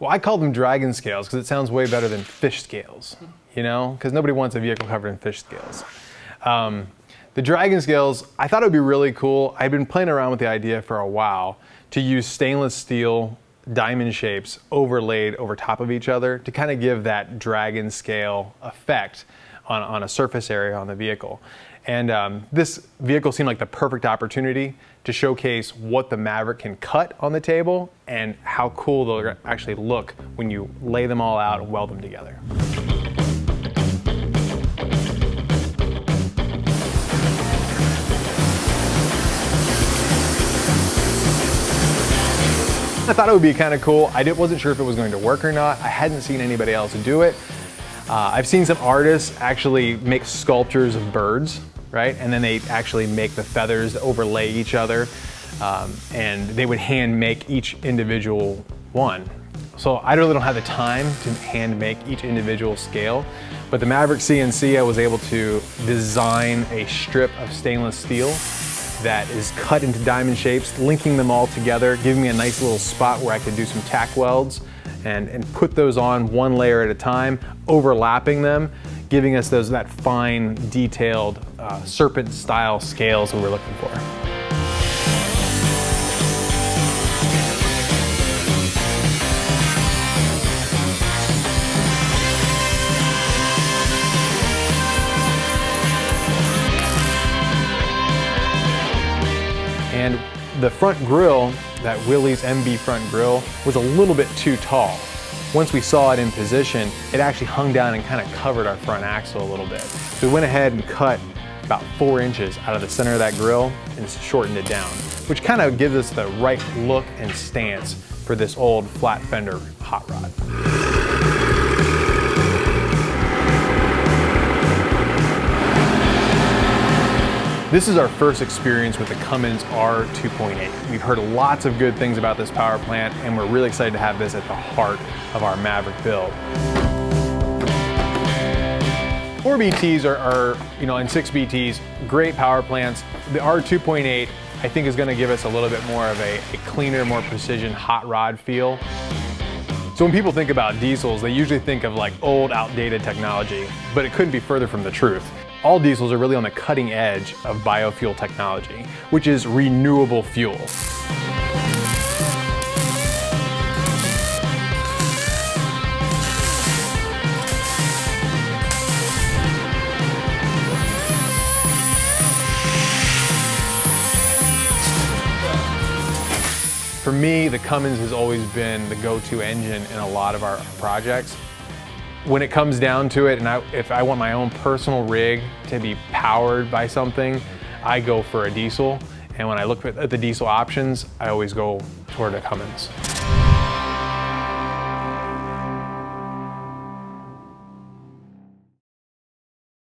Well, I call them dragon scales because it sounds way better than fish scales, you know, because nobody wants a vehicle covered in fish scales. The dragon scales, I thought it would be really cool. I've been playing around with the idea for a while to use stainless steel diamond shapes overlaid over top of each other to kind of give that dragon scale effect on a surface area on the vehicle. And this vehicle seemed like the perfect opportunity to showcase what the Maverick can cut on the table and how cool they'll actually look when you lay them all out and weld them together. I thought it would be kind of cool. I wasn't sure if it was going to work or not. I hadn't seen anybody else do it. I've seen some artists actually make sculptures of birds, right? And then they actually make the feathers overlay each other, and they would hand make each individual one. So I really don't have the time to hand make each individual scale, but the Maverick CNC, I was able to design a strip of stainless steel that is cut into diamond shapes, linking them all together, giving me a nice little spot where I could do some tack welds and put those on one layer at a time, overlapping them, giving us that fine, detailed serpent-style scales we were looking for. And the front grille, that Willys MB front grille, was a little bit too tall. Once we saw it in position, it actually hung down and kind of covered our front axle a little bit. So we went ahead and cut about 4 inches out of the center of that grille and shortened it down, which kind of gives us the right look and stance for this old flat fender hot rod. This is our first experience with the Cummins R2.8. We've heard lots of good things about this power plant, and we're really excited to have this at the heart of our Maverick build. 4 BTs and 6 BTs, great power plants. The R2.8, I think, is going to give us a little bit more of a cleaner, more precision hot rod feel. So when people think about diesels, they usually think of like old, outdated technology, but it couldn't be further from the truth. All diesels are really on the cutting edge of biofuel technology, which is renewable fuel. For me, the Cummins has always been the go-to engine in a lot of our projects. When it comes down to it, and if I want my own personal rig to be powered by something, I go for a diesel. And when I look at the diesel options, I always go toward a Cummins.